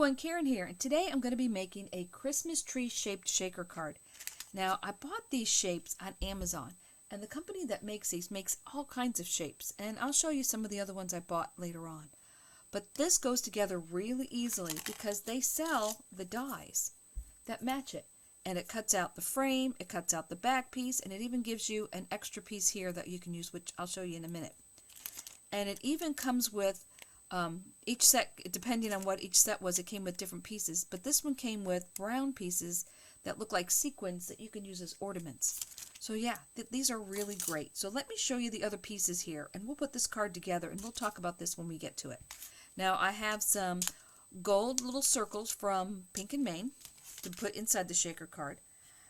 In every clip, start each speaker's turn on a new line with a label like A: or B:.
A: everyone, Karen here, and today I'm going to be making a Christmas tree shaped shaker card. Now, I bought these shapes on Amazon, and the company that makes these makes all kinds of shapes, and I'll show you some of the other ones I bought later on. But this goes together really easily because they sell the dies that match it, and it cuts out the frame, it cuts out the back piece, and it even gives you an extra piece here that you can use, which I'll show you in a minute. And it even comes with each set, depending on what each set was, it came with different pieces. But this one came with brown pieces that look like sequins that you can use as ornaments. So yeah, these are really great. So let me show you the other pieces here, and we'll put this card together, and we'll talk about this when we get to it. Now I have some gold little circles from Pink and Main to put inside the shaker card.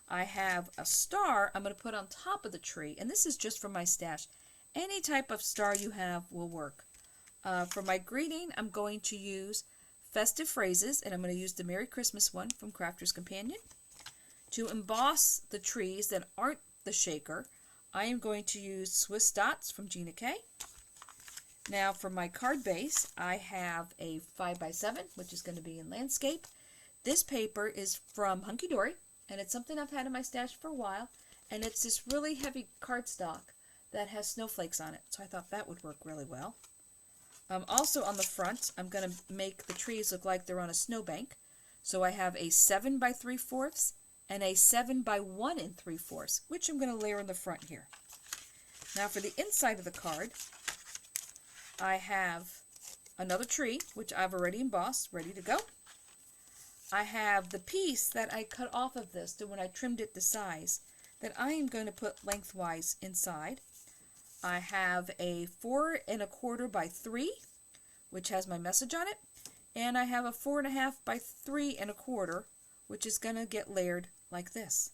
A: I have a star I'm going to put on top of the tree, and this is just from my stash. Any type of star you have will work. For my greeting, I'm going to use Festive Phrases, and I'm going to use the Merry Christmas one from Crafter's Companion. To emboss the trees that aren't the shaker, I am going to use Swiss Dots from Gina K. Now for my card base, I have a 5x7, which is going to be in landscape. This paper is from Hunky Dory, and it's something I've had in my stash for a while, and it's this really heavy cardstock that has snowflakes on it, so I thought that would work really well. Also on the front, I'm going to make the trees look like they're on a snowbank. So I have a 7 by 3/4 and a 7 by 1 3/4, which I'm going to layer in the front here. Now for the inside of the card, I have another tree, which I've already embossed, ready to go. I have the piece that I cut off of this to when I trimmed it to size that I am going to put lengthwise inside. I have a 4 1/4 by 3, which has my message on it, and I have a 4 1/2 by 3 1/4, which is going to get layered like this.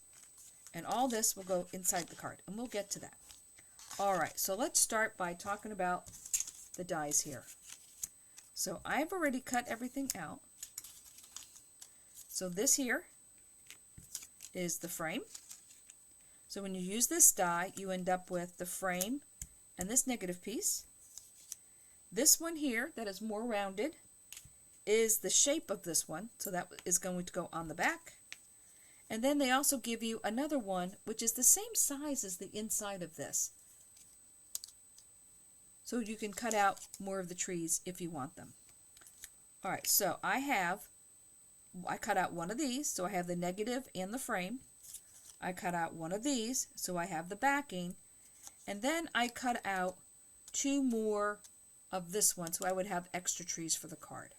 A: And all this will go inside the card, and we'll get to that. Alright, so let's start by talking about the dies here. So I've already cut everything out. So this here is the frame. So when you use this die, you end up with the frame and this negative piece. This one here that is more rounded is the shape of this one, so that is going to go on the back. And then they also give you another one which is the same size as the inside of this, so you can cut out more of the trees if you want them. Alright, so I cut out one of these, so I have the negative and the frame. I cut out one of these, so I have the backing. And then I cut out 2 more of this one, so I would have extra trees for the card.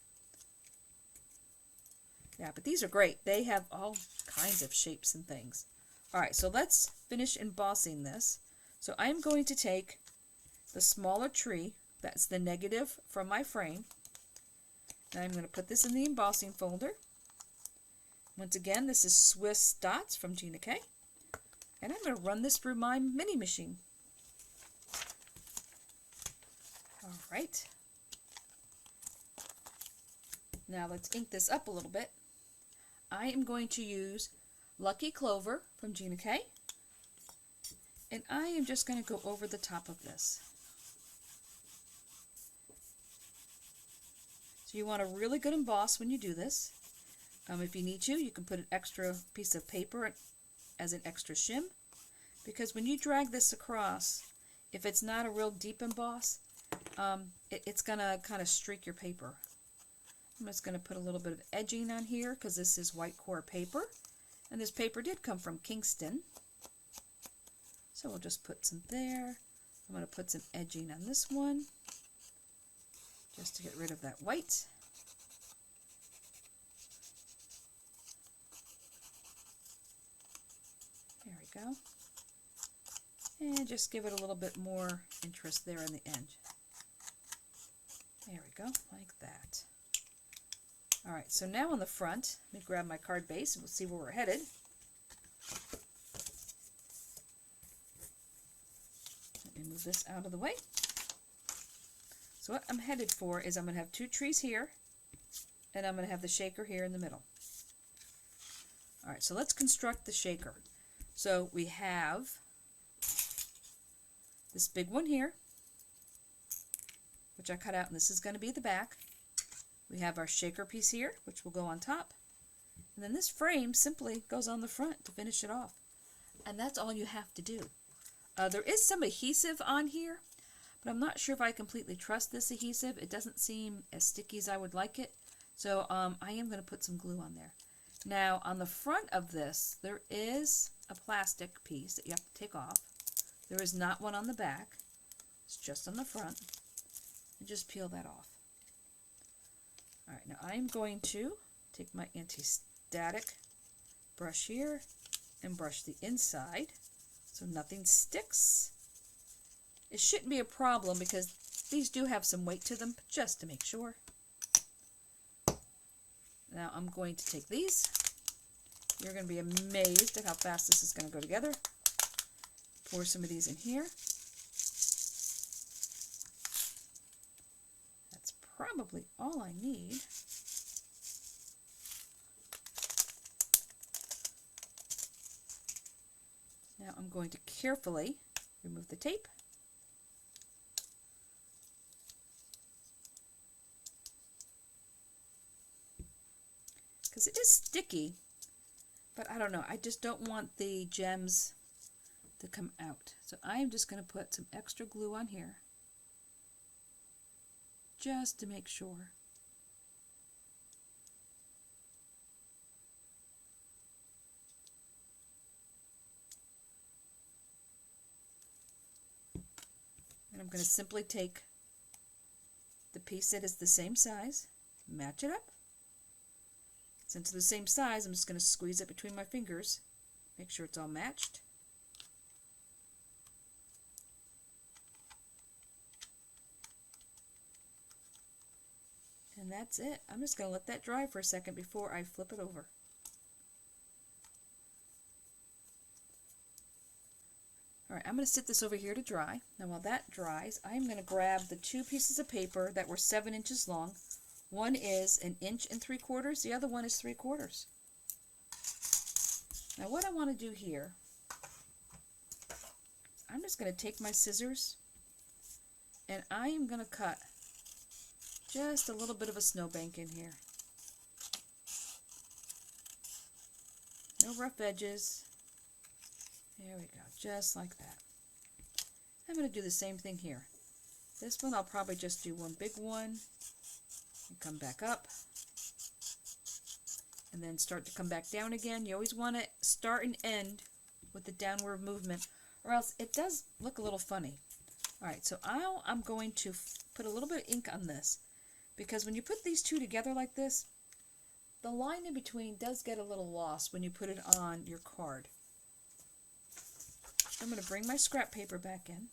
A: Yeah, but these are great. They have all kinds of shapes and things. Alright, so let's finish embossing this. So I'm going to take the smaller tree, that's the negative from my frame, and I'm going to put this in the embossing folder. Once again, this is Swiss Dots from Gina K. And I'm going to run this through my mini machine. Alright. Now let's ink this up a little bit. I am going to use Lucky Clover from Gina K. And I am just going to go over the top of this. So you want a really good emboss when you do this. If you need to, you can put an extra piece of paper as an extra shim, because when you drag this across, if it's not a real deep emboss, it's going to kind of streak your paper. I'm just going to put a little bit of edging on here because this is white core paper, and this paper did come from Kingston. So we'll just put some there. I'm going to put some edging on this one just to get rid of that white. There we go. And just give it a little bit more interest there on the end. There we go, like that. Alright, so now on the front, let me grab my card base and we'll see where we're headed. Let me move this out of the way. So what I'm headed for is I'm going to have 2 trees here, and I'm going to have the shaker here in the middle. Alright, so let's construct the shaker. So we have this big one here, which I cut out, and this is going to be the back. We have our shaker piece here, which will go on top. And then this frame simply goes on the front to finish it off. And that's all you have to do. There is some adhesive on here, but I'm not sure if I completely trust this adhesive. It doesn't seem as sticky as I would like it. So I am going to put some glue on there. Now on the front of this, there is a plastic piece that you have to take off. There is not one on the back. It's just on the front. And just peel that off. Alright, now I'm going to take my anti-static brush here and brush the inside so nothing sticks. It shouldn't be a problem because these do have some weight to them, but just to make sure. Now I'm going to take these. You're going to be amazed at how fast this is going to go together. Pour some of these in here. That's probably all I need. Now I'm going to carefully remove the tape. Because it is sticky, but I don't know, I just don't want the gems to come out. So I am just going to put some extra glue on here, just to make sure. And I'm going to simply take the piece that is the same size, match it up. Since it's the same size, I'm just going to squeeze it between my fingers, make sure it's all matched. And that's it. I'm just going to let that dry for a second before I flip it over. Alright, I'm going to sit this over here to dry. Now while that dries, I'm going to grab the two pieces of paper that were 7 inches long. One is 1 3/4 inches, the other one is 3/4. Now what I want to do here, I'm just going to take my scissors and I am going to cut just a little bit of a snowbank in here. No rough edges. There we go, just like that. I'm going to do the same thing here. This one I'll probably just do one big one and come back up and then start to come back down again. You always want to start and end with the downward movement or else it does look a little funny. Alright, so I'm going to put a little bit of ink on this because when you put these two together like this, the line in between does get a little lost when you put it on your card. I'm going to bring my scrap paper back in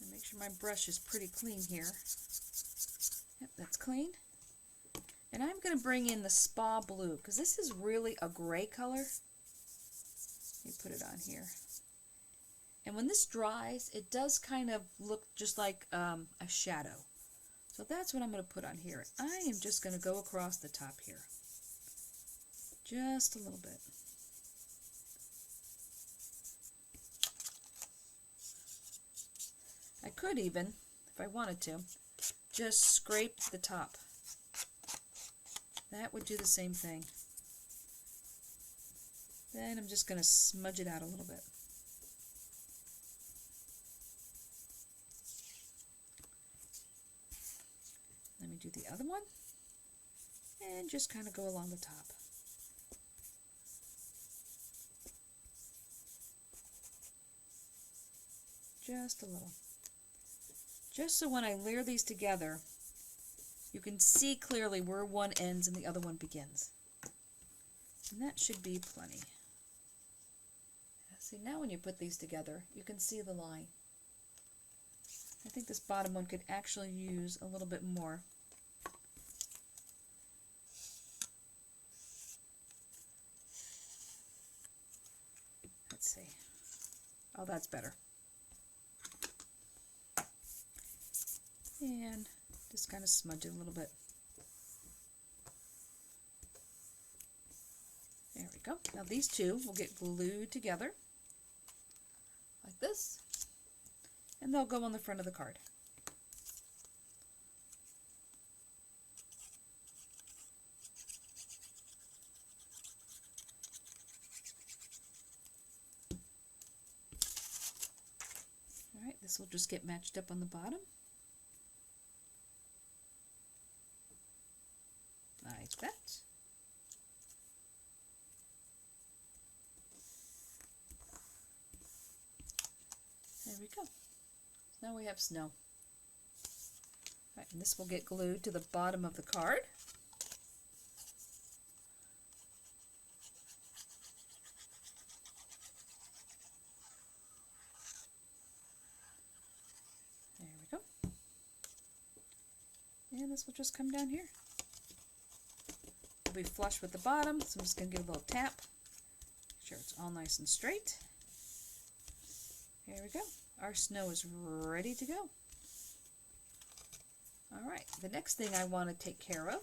A: and make sure my brush is pretty clean here. Yep, that's clean. And I'm going to bring in the Spa Blue because this is really a gray color. Let me put it on here. And when this dries, it does kind of look just like a shadow. So that's what I'm going to put on here. I am just going to go across the top here. Just a little bit. I could even, if I wanted to, just scrape the top. That would do the same thing. Then I'm just going to smudge it out a little bit. Let me do the other one. And just kind of go along the top. Just a little. Just so when I layer these together, you can see clearly where one ends and the other one begins. And that should be plenty. See, now when you put these together, you can see the line. I think this bottom one could actually use a little bit more. Let's see. Oh, that's better. And just kind of smudge it a little bit. There we go. Now these two will get glued together like this, and they'll go on the front of the card. This will just get matched up on the bottom. Like that. There we go. Now we have snow. Right, and this will get glued to the bottom of the card. There we go. And this will just come down here. It'll be flush with the bottom, so I'm just going to give a little tap. Make sure it's all nice and straight. There we go. Our snow is ready to go. Alright, the next thing I want to take care of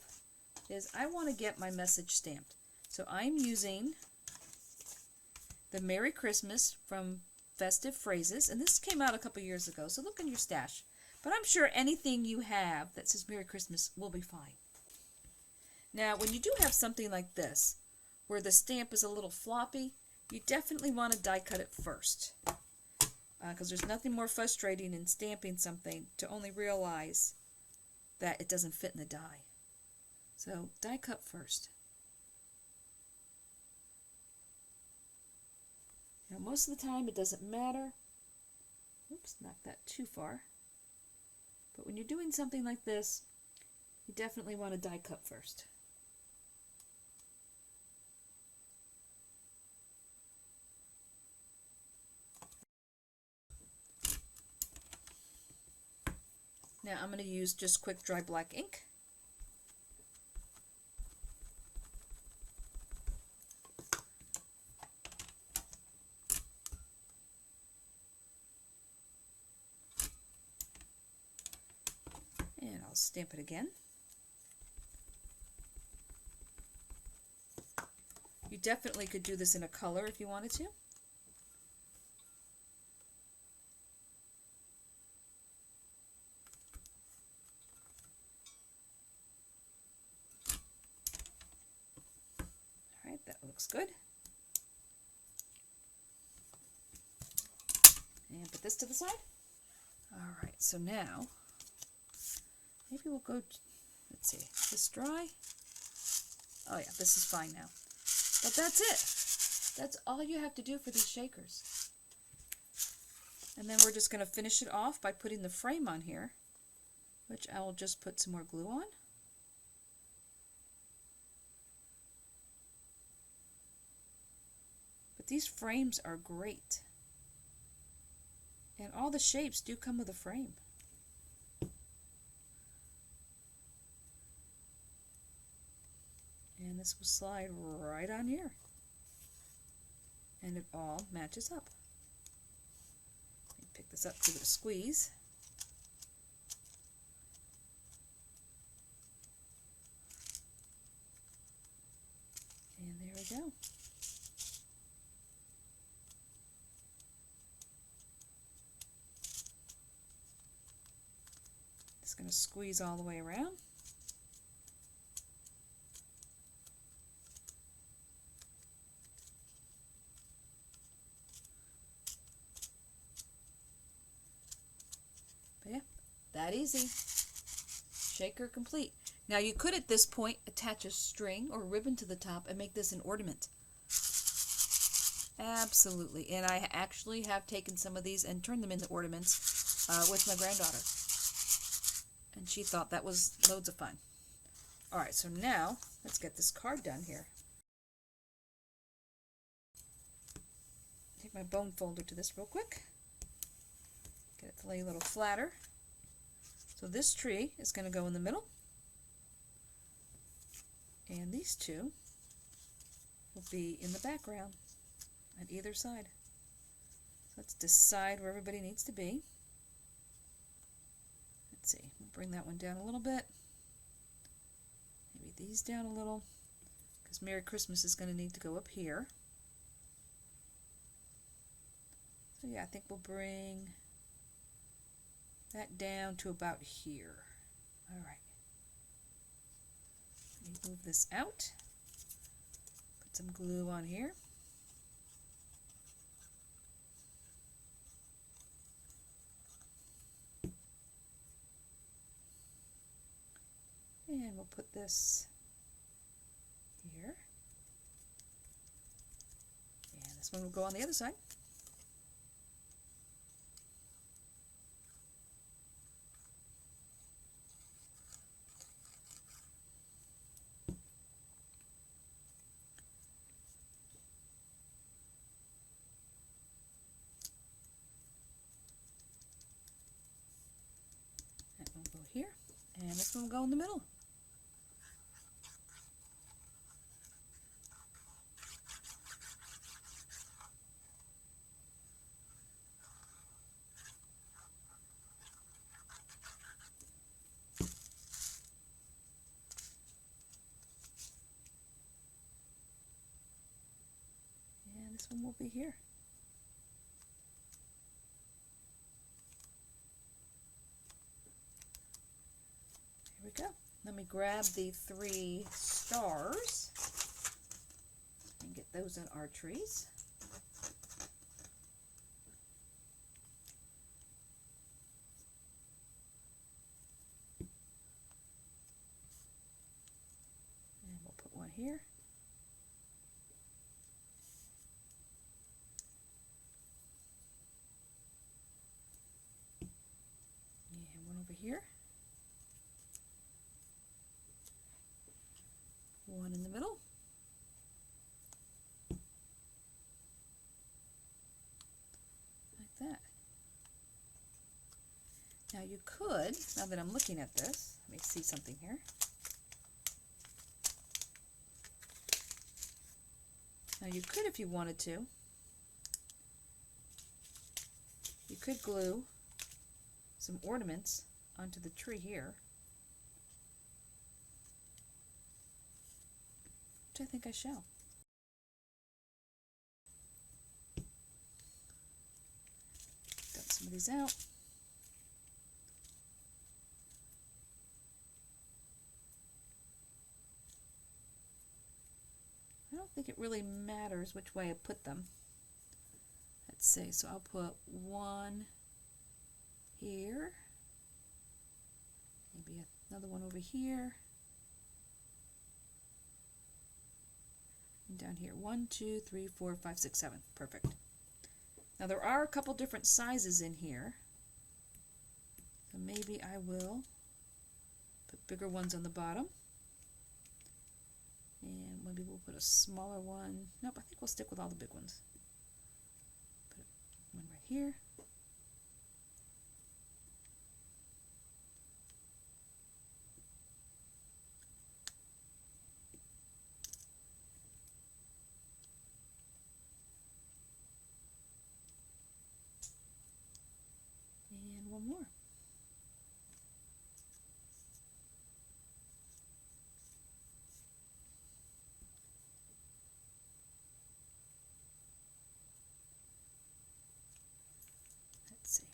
A: is I want to get my message stamped. So I'm using the Merry Christmas from Festive Phrases, and this came out a couple years ago, so look in your stash. But I'm sure anything you have that says Merry Christmas will be fine. Now, when you do have something like this, where the stamp is a little floppy, you definitely want to die cut it first. Because there's nothing more frustrating in stamping something to only realize that it doesn't fit in the die. So die cut first. Now most of the time it doesn't matter. Oops, knocked that too far. But when you're doing something like this, you definitely want to die cut first. Now I'm going to use just quick dry black ink. And I'll stamp it again. You definitely could do this in a color if you wanted to. That looks good. And put this to the side. Alright, so now, maybe we'll go, let's see, is this dry? Oh yeah, this is fine now. But that's it. That's all you have to do for these shakers. And then we're just going to finish it off by putting the frame on here, which I will just put some more glue on. These frames are great. And all the shapes do come with a frame. And this will slide right on here. And it all matches up. Let me pick this up, give it a squeeze. And there we go. Just going to squeeze all the way around. But yeah, that easy. Shaker complete. Now you could at this point attach a string or ribbon to the top and make this an ornament. Absolutely. And I actually have taken some of these and turned them into ornaments with my granddaughter. And she thought that was loads of fun. Alright, so now let's get this card done here. Take my bone folder to this real quick. Get it to lay a little flatter. So this tree is going to go in the middle. And these two will be in the background on either side. So let's decide where everybody needs to be. Let's see, we'll bring that one down a little bit. Maybe these down a little, because Merry Christmas is going to need to go up here. So yeah, I think we'll bring that down to about here. Alright. Let me move this out. Put some glue on here. we'll put this here. And this one will go on the other side. That one will go here, and this one will go in the middle. And this one will be here. Here we go. Let me grab the 3 stars and get those in our trees. And we'll put one here. And one over here. One in the middle. Like that. Now you could, now that I'm looking at this, let me see something here. Now you could, if you wanted to, you could glue some ornaments onto the tree here. I think I shall. Dump some of these out. I don't think it really matters which way I put them. Let's see, so I'll put one here, maybe another one over here. Down here, 1, 2, 3, 4, 5, 6, 7. Perfect. Now there are a couple different sizes in here, so maybe I will put bigger ones on the bottom, and maybe we'll put a smaller one. Nope, I think we'll stick with all the big ones. Put one right here. And one more. Let's see.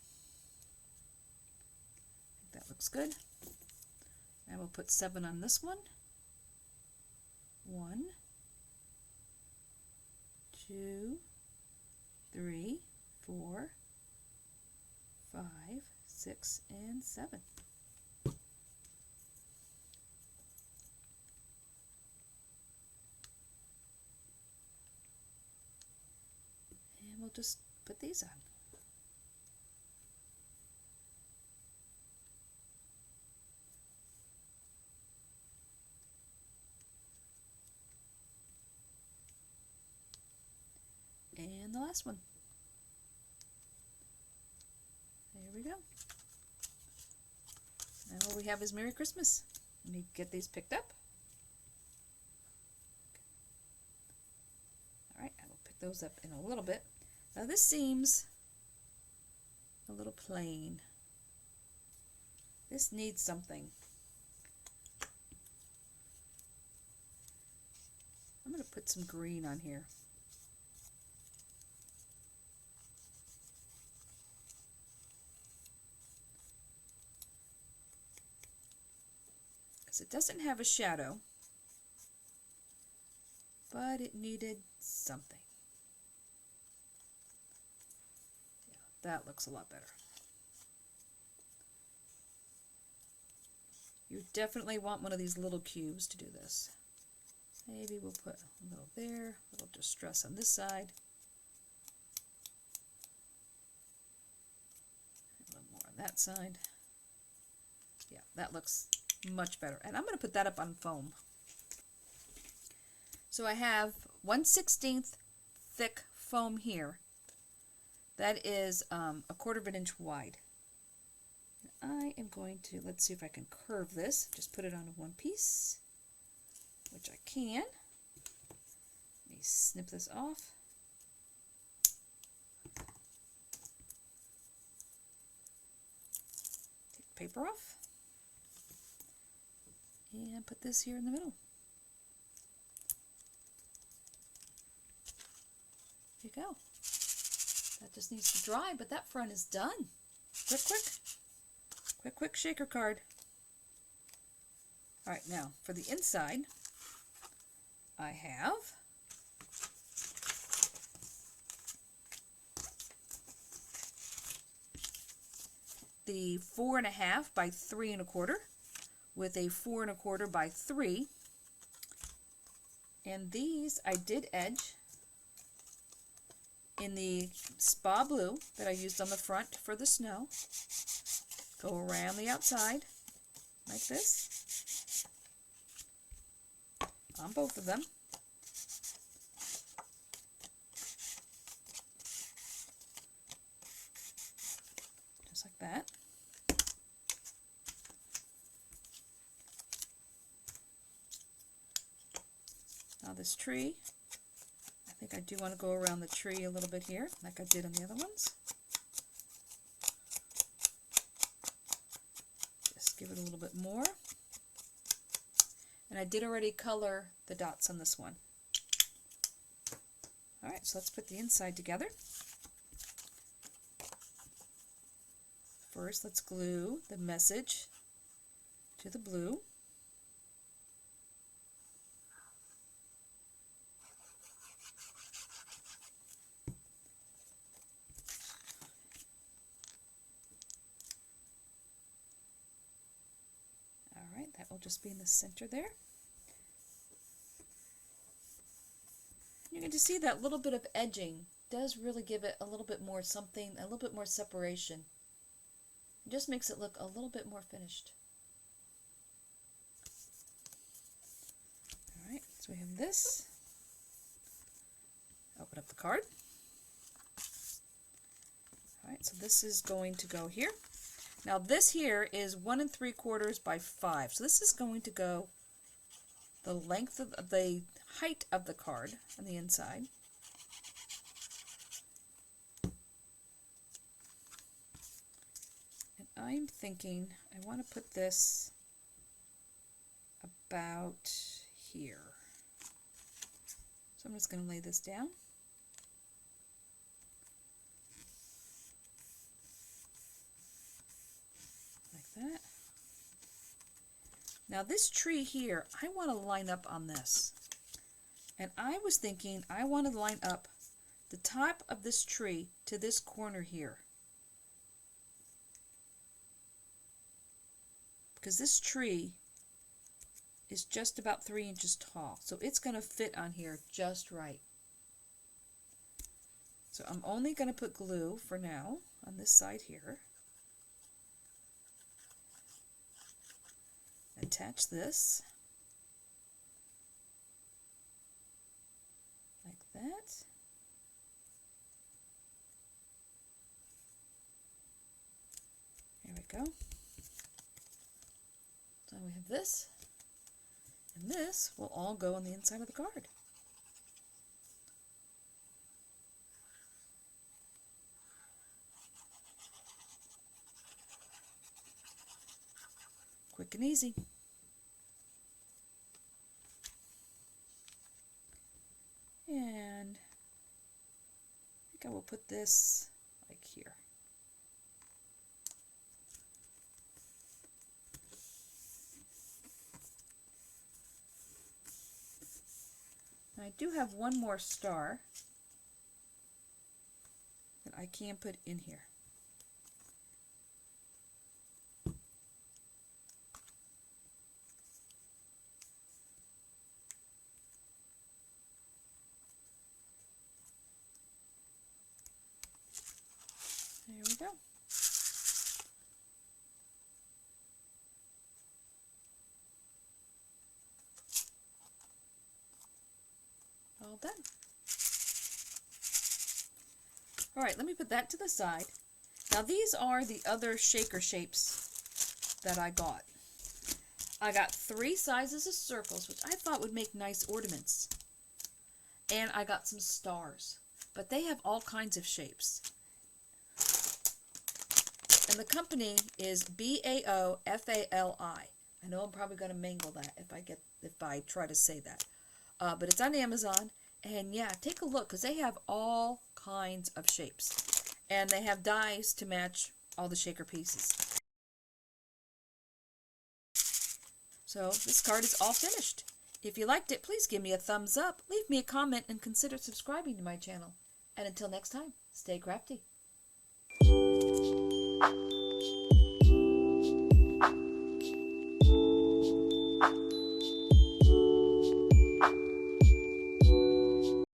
A: I think that looks good. And we'll put 7 on this one. 1, 2, 3, 4, 5, 6, and 7. And we'll just put these on. And the last one. There we go. Now all we have is Merry Christmas. Let me get these picked up. Alright, I will pick those up in a little bit. Now this seems a little plain. This needs something. I'm going to put some green on here. It doesn't have a shadow, but it needed something. Yeah, that looks a lot better. You definitely want one of these little cubes to do this. Maybe we'll put a little there, a little distress on this side. A little more on that side. Yeah, that looks much better. And I'm going to put that up on foam. So I have 1/16 thick foam here. That is a 1/4 of an inch wide. I am going to, let's see if I can curve this. Just put it on one piece, which I can. Let me snip this off. Take the paper off. And put this here in the middle. There you go. That just needs to dry, but that front is done. Quick, quick. Quick, quick shaker card. All right, now for the inside, I have the 4.5 by 3 1/4 with a 4 1/4 by 3. And these I did edge in the Spa Blue that I used on the front for the snow. Go around the outside like this on both of them. Just like that. Now this tree, I think I do want to go around the tree a little bit here, like I did on the other ones. Just give it a little bit more. And I did already color the dots on this one. Alright, so let's put the inside together. First, let's glue the message to the blue. Alright, that will just be in the center there. You can just see that little bit of edging does really give it a little bit more something, a little bit more separation. It just makes it look a little bit more finished. Alright, so we have this. Open up the card. Alright, so this is going to go here. Now this here is 1 3/4 by 5. So this is going to go the length of the height of the card on the inside. And I'm thinking I want to put this about here. So I'm just going to lay this down. Like that. Now this tree here, I want to line up on this. And I was thinking I want to line up the top of this tree to this corner here. Because this tree is just about 3 inches tall. So it's going to fit on here just right. So I'm only going to put glue for now on this side here. Attach this. Like that. There we go. So we have this, and this will all go on the inside of the card. Quick and easy. And I think I will put this like here. I do have one more star that I can put in here. There we go. All done. All right, let me put that to the side. Now these are the other shaker shapes that I got. I got 3 sizes of circles, which I thought would make nice ornaments. And I got some stars, but they have all kinds of shapes. And the company is BAOFALI. I know I'm probably going to mangle that if I try to say that. But it's on Amazon, and yeah, take a look because they have all kinds of shapes. And they have dies to match all the shaker pieces. So this card is all finished. If you liked it, please give me a thumbs up, leave me a comment, and consider subscribing to my channel. And until next time, stay crafty.